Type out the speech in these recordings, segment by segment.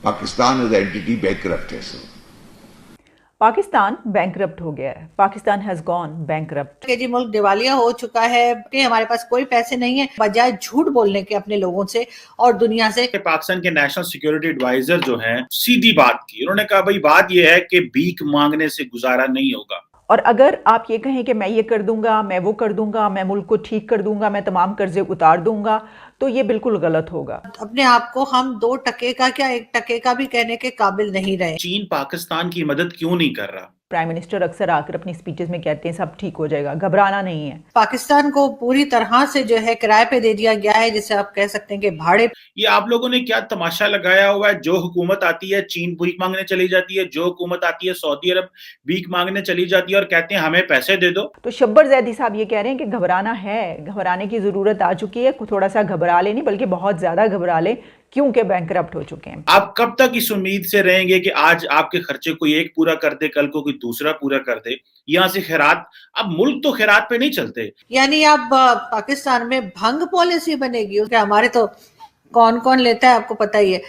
Pakistan as an entity bankrupt है sir. Pakistan bankrupt हो गया है। पाकिस्तान हैज गॉन बैंकरप्ट कि जी मुल्क दिवालिया हो चुका है कि हमारे पास कोई पैसे नहीं है, बजाय झूठ बोलने के अपने लोगों से और दुनिया से। पाकिस्तान के नेशनल सिक्योरिटी एडवाइजर जो हैं सीधी बात की, उन्होंने कहा भाई बात यह है कि भीख मांगने से गुजारा नहीं होगा। और अगर आप ये कहें कि मैं ये कर दूंगा, मैं वो कर दूंगा, मैं मुल्क को ठीक कर दूंगा, मैं तमाम कर्जे उतार दूंगा, तो ये बिल्कुल गलत होगा। अपने आप को हम 2 टके का क्या 1 टके का भी कहने के काबिल नहीं रहे। चीन पाकिस्तान की मदद क्यों नहीं कर रहा? प्राइम मिनिस्टर अक्सर आकर अपनी स्पीचेस में कहते हैं सब ठीक हो जाएगा, घबराना नहीं है। पाकिस्तान को पूरी तरह से जो है किराए पे दे दिया गया है, जिसे आप कह सकते हैं कि भाड़े। ये आप लोगों ने क्या तमाशा लगाया हुआ है? जो हुकूमत आती है चीन भीख मांगने चली जाती है, जो हुकूमत आती है सऊदी अरब भीख मांगने चली जाती है और कहते हैं हमें पैसे दे दो। तो शब्बर जैदी साहब ये कह रहे हैं कि घबराना है, घबराने की जरूरत आ चुकी है, थोड़ा सा घबरा ले, नहीं बल्कि बहुत ज्यादा घबरा ले, क्योंकि बैंकरप्ट हो चुके हैं। आप कब तक इस उम्मीद से रहेंगे कि आज आपके खर्चे कोई एक पूरा कर दे, कल को कोई दूसरा पूरा कर दे? यहाँ से खैरात, अब मुल्क तो खैरात पे नहीं चलते। यानी अब पाकिस्तान में भंग पॉलिसी बनेगी, हमारे तो कौन कौन लेता है आपको पता ही है।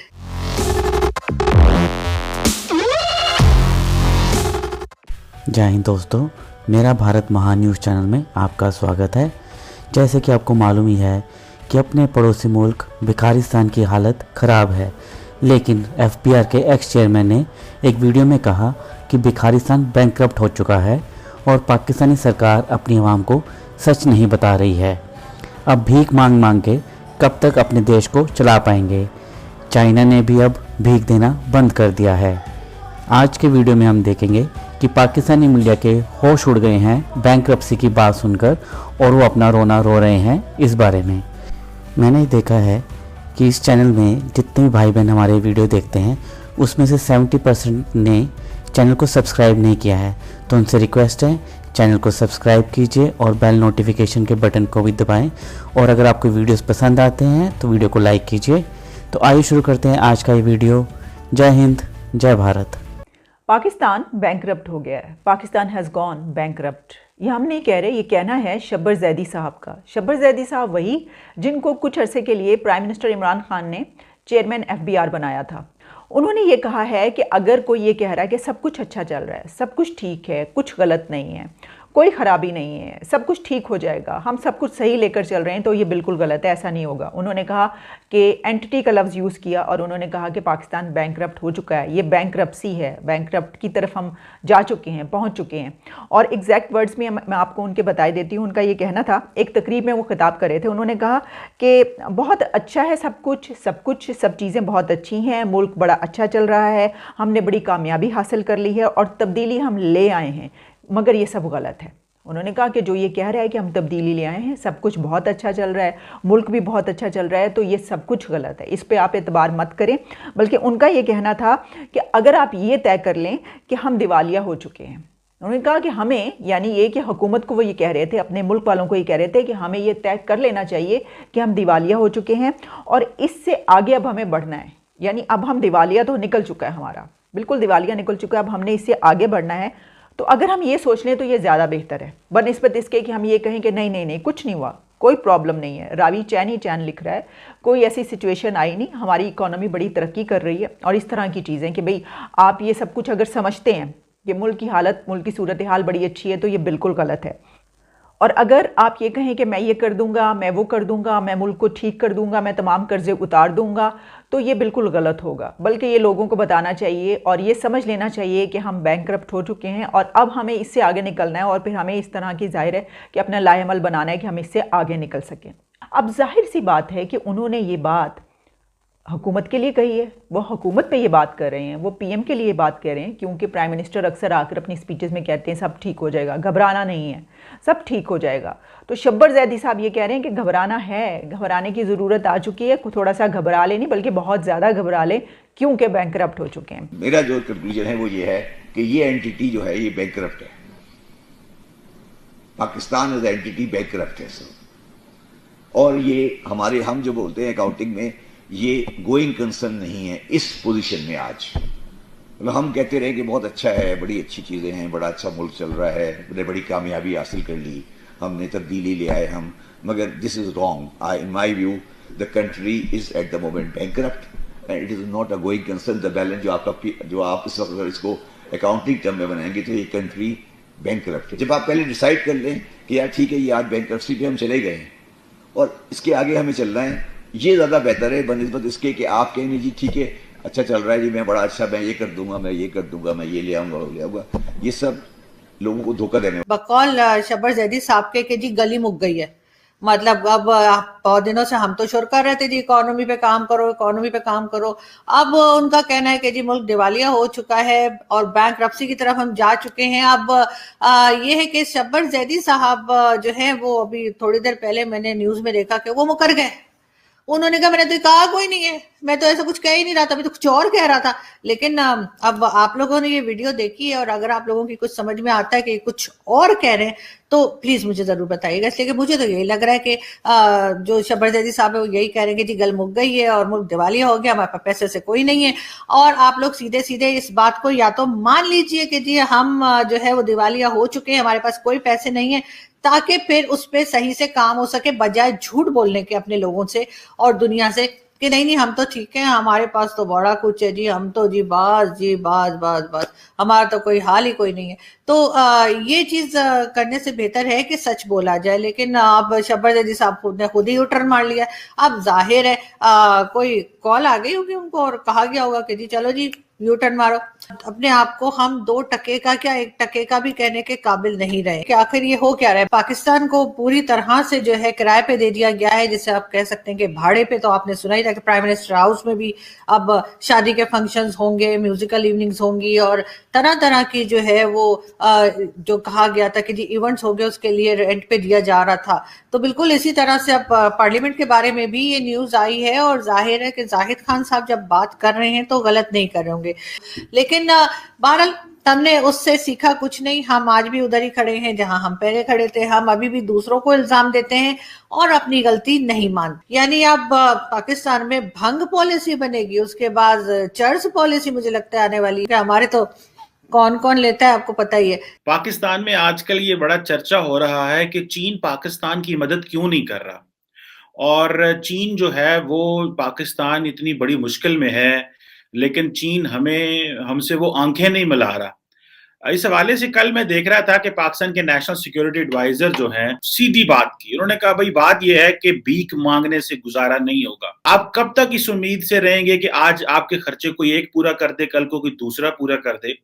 जय हिंद दोस्तों, मेरा भारत महान न्यूज़ चैनल में आपका स्वागत है। जैसे कि आपको मालूम ही है कि अपने पड़ोसी मुल्क भिखारिस्तान की हालत ख़राब है, लेकिन एफबीआर के एक्स चेयरमैन ने एक वीडियो में कहा कि भिखारिस्तान बैंकरप्ट हो चुका है और पाकिस्तानी सरकार अपनी आवाम को सच नहीं बता रही है। अब भीख मांग मांग के कब तक अपने देश को चला पाएंगे? चाइना ने भी अब भीख देना बंद कर दिया है। आज के वीडियो में हम देखेंगे कि पाकिस्तानी मीडिया के होश उड़ गए हैं बैंकरप्सी की बात सुनकर और वो अपना रोना रो रहे हैं इस बारे में। मैंने देखा है कि इस चैनल में जितने भी भाई बहन हमारे वीडियो देखते हैं उसमें से 70% ने चैनल को सब्सक्राइब नहीं किया है, तो उनसे रिक्वेस्ट है चैनल को सब्सक्राइब कीजिए और बेल नोटिफिकेशन के बटन को भी दबाएं। और अगर आपको वीडियोस पसंद आते हैं तो वीडियो को लाइक कीजिए। तो आइए शुरू करते हैं आज का ये वीडियो। जय हिंद, जय भारत। पाकिस्तान बैंकरप्ट हो गया है। Pakistan has gone bankrupt. ये हम नहीं कह रहे, ये कहना है शब्बर जैदी साहब का। शब्बर जैदी साहब वही जिनको कुछ अरसे के लिए प्राइम मिनिस्टर इमरान खान ने चेयरमैन एफबीआर बनाया था। उन्होंने ये कहा है कि अगर कोई ये कह रहा है कि सब कुछ अच्छा चल रहा है, सब कुछ ठीक है, कुछ गलत नहीं है, कोई ख़राबी नहीं है, सब कुछ ठीक हो जाएगा, हम सब कुछ सही लेकर चल रहे हैं, तो ये बिल्कुल गलत है, ऐसा नहीं होगा। उन्होंने कहा कि एंटिटी का लफ्ज़ यूज़ किया और उन्होंने कहा कि पाकिस्तान बैंकरप्ट हो चुका है, ये बैंकरप्सी है, बैंकरप्ट की तरफ हम जा चुके हैं, पहुंच चुके हैं। और एग्जैक्ट वर्ड्स में मैं आपको उनके बता देती हूँ। उनका ये कहना था, एक तकरीब में वो खिताब कर रहे थे, उन्होंने कहा कि बहुत अच्छा है सब कुछ, सब चीज़ें बहुत अच्छी हैं, मुल्क बड़ा अच्छा चल रहा है, हमने बड़ी कामयाबी हासिल कर ली है और तब्दीली हम ले आए हैं, मगर ये सब गलत है। उन्होंने कहा कि जो ये कह रहा है कि हम तब्दीली ले आए हैं, सब कुछ बहुत अच्छा चल रहा है, मुल्क भी बहुत अच्छा चल रहा है, तो ये सब कुछ गलत है, इस पे आप एतबार मत करें। बल्कि उनका ये कहना था कि अगर आप ये तय कर लें कि हम दिवालिया हो चुके हैं, उन्होंने कहा कि हमें, यानी ये कि हुकूमत को वो ये कह रहे थे, अपने मुल्क वालों को ये कह रहे थे कि हमें ये तय कर लेना चाहिए कि हम दिवालिया हो चुके हैं और इससे आगे अब हमें बढ़ना है। यानी अब हम दिवालिया तो निकल चुका है, हमारा बिल्कुल दिवालिया निकल चुका है, अब हमने इससे आगे बढ़ना है। तो अगर हम ये सोच लें तो ये ज़्यादा बेहतर है बनिस्बत इसके कि हम ये कहें कि नहीं नहीं नहीं कुछ नहीं हुआ, कोई प्रॉब्लम नहीं है, रावी चैन ही चैन लिख रहा है, कोई ऐसी सिचुएशन आई नहीं, हमारी इकोनॉमी बड़ी तरक्की कर रही है और इस तरह की चीज़ें कि भाई आप ये सब कुछ अगर समझते हैं कि मुल्क की हालत, मुल्क की सूरत हाल बड़ी अच्छी है, तो ये बिल्कुल गलत है। और अगर आप ये कहें कि मैं ये कर दूंगा, मैं वो कर दूंगा, मैं मुल्क को ठीक कर दूंगा, मैं तमाम कर्जे उतार दूंगा, तो ये बिल्कुल गलत होगा। बल्कि ये लोगों को बताना चाहिए और ये समझ लेना चाहिए कि हम बैंकरप्ट हो चुके हैं और अब हमें इससे आगे निकलना है और फिर हमें इस तरह की जाहिर है कि अपना लाएअमल बनाना है कि हम इससे आगे निकल सकें। अब जाहिर सी बात है कि उन्होंने ये बात हुकूमत के लिए कही है, वो हुकूमत पे ये बात कर रहे हैं, वो पीएम के लिए बात कर रहे हैं, क्योंकि प्राइम मिनिस्टर अक्सर आकर अपनी स्पीचेस में कहते हैं सब ठीक हो जाएगा, घबराना नहीं है, सब ठीक हो जाएगा। तो शब्बर जैदी साहब ये कह रहे हैं कि घबराना है, घबराने की ज़रूरत आ चुकी है, थोड़ा सा घबरा ले, नहीं बल्कि बहुत ज़्यादा घबरा ले, क्योंकि बैंकरप्ट हो चुके हैं। मेरा जो कंक्लूजन है वो ये है कि ये एंटिटी जो है ये बैंकरप्ट है, पाकिस्तान एज एंटिटी बैंकरप्ट है सर। और ये हमारे, हम जो बोलते हैं अकाउंटिंग में, ये गोइंग कंसर्न नहीं है इस पोजीशन में आज। मतलब हम कहते रहे कि बहुत अच्छा है, बड़ी अच्छी चीज़ें हैं, बड़ा अच्छा मुल्क चल रहा है, हमने बड़ी कामयाबी हासिल कर ली, हमने तब्दीली ले आए हम, मगर this is wrong. In my view the country is at the moment bankrupt it is not a going concern the balance जो आप इस वक्त अगर इसको अकाउंटिंग टर्म में बनाएंगे तो ये कंट्री बैंकरप्ट है। जब आप पहले डिसाइड कर लें कि यार ठीक है ये आज बैंकरप्सी पे हम चले गए और इसके आगे हमें चलना है, ये ज़्यादा बेहतर है बनिस्बत इसके कि आप कहेंगे जी ठीक है अच्छा चल रहा है जी, मैं बड़ा अच्छा, मैं ये कर दूंगा, मैं ये कर दूंगा, मैं ये ले आऊंगा, वो ले आऊंगा। ये सब लोगों को धोखा देने। बकौल शब्बर जैदी साहब के कि जी गली मुक गई है, मतलब अब बहुत दिनों से हम तो शुरू कर रहे थे जी इकोनॉमी पे काम करो, इकोनॉमी पे काम करो। अब उनका कहना है कि जी मुल्क दिवालिया हो चुका है और बैंकरप्सी की तरफ हम जा चुके हैं। अब ये है कि शब्बर जैदी साहब जो है वो अभी थोड़ी देर पहले मैंने न्यूज में देखा कि वो मुकर गए। उन्होंने कहा मैंने तो कहा कोई नहीं है, मैं तो ऐसा कुछ कह ही नहीं रहा था, मैं तो कुछ और कह रहा था। लेकिन अब आप लोगों ने ये वीडियो देखी है और अगर आप लोगों की कुछ समझ में आता है कि कुछ और कह रहे हैं तो प्लीज मुझे जरूर बताइएगा, इसलिए कि मुझे तो यही लग रहा है कि जो शब्बर जैदी साहब है वो यही कह रहे हैं कि जी गल मुक गई है और मुल्क दिवालिया हो गया, हमारे पास पैसे से कोई नहीं है। और आप लोग सीधे सीधे इस बात को या तो मान लीजिए कि जी हम जो है वो दिवालिया हो चुके हैं, हमारे पास कोई पैसे नहीं है, ताकि फिर उस पर सही से काम हो सके, बजाय झूठ बोलने के अपने लोगों से और दुनिया से कि नहीं हम तो ठीक है, हमारे पास तो बड़ा कुछ है जी, हम तो जी बाज हमारा तो कोई हाल ही कोई नहीं है। तो ये चीज करने से बेहतर है कि सच बोला जाए। लेकिन अब शब्बर जैदी साहब ने खुद ही यूटर्न मार लिया। अब जाहिर है कोई कॉल आ गई होगी उनको और कहा गया होगा कि जी चलो जी यूटर्न मारो। अपने आप को हम 2 टके का क्या 1 टके का भी कहने के काबिल नहीं रहे कि आखिर ये हो क्या रहा है। पाकिस्तान को पूरी तरह से जो है किराए पे दे दिया गया है, जिसे आप कह सकते हैं कि भाड़े पे। तो आपने सुना ही था कि प्राइम मिनिस्टर हाउस में भी अब शादी के फंक्शंस होंगे, म्यूजिकल इवनिंग्स होंगी और तरह तरह की जो है वो जो कहा गया था कि जी इवेंट्स हो गए उसके लिए रेंट पे दिया जा रहा था। तो बिल्कुल इसी तरह से अब पार्लियामेंट के बारे में भी ये न्यूज आई है और जाहिर है कि जाहिद खान साहब जब बात कर रहे हैं तो गलत नहीं कर रहे होंगे। लेकिन बहरहाल हमने उससे सीखा कुछ नहीं, हम आज भी उधर ही खड़े हैं जहां हम पहले खड़े थे। हम अभी भी दूसरों को इल्जाम देते हैं और अपनी गलती नहीं मानते। यानी अब पाकिस्तान में भंग पॉलिसी बनेगी, उसके बाद चर्च पॉलिसी मुझे लगता है आने वाली है। हमारे तो कौन कौन लेता है आपको पता ही है। पाकिस्तान में आजकल ये बड़ा चर्चा हो रहा है कि चीन पाकिस्तान की मदद क्यों नहीं कर रहा, और चीन जो है वो पाकिस्तान इतनी बड़ी मुश्किल में है लेकिन चीन हमसे वो आंखें नहीं मिला रहा। इस हवाले से कल मैं देख रहा था कि पाकिस्तान के नेशनल सिक्योरिटी एडवाइजर जो हैं सीधी बात की। उन्होंने कहा भाई बात यह है कि भीख मांगने से गुजारा नहीं होगा। आप कब तक इस उम्मीद से रहेंगे कि आज आपके खर्चे कोई एक पूरा कर दे, कल को कोई दूसरा पूरा कर दे।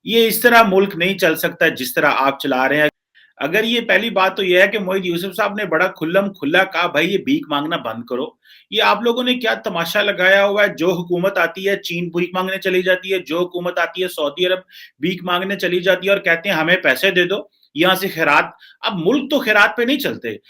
ये इस तरह मुल्क नहीं चल सकता जिस तरह आप चला रहे हैं। अगर ये पहली बात तो यह है कि मोहित यूसुफ साहब ने बड़ा खुल्लम खुल्ला कहा भाई ये भीख मांगना बंद करो। ये आप लोगों ने क्या तमाशा लगाया हुआ है। जो हुकूमत आती है चीन भीख मांगने चली जाती है, जो हुकूमत आती है सऊदी अरब भीख मांगने चली जाती है और कहते हैं हमें पैसे दे दो यहाँ से खैरात। अब मुल्क तो खैरात पे नहीं चलते।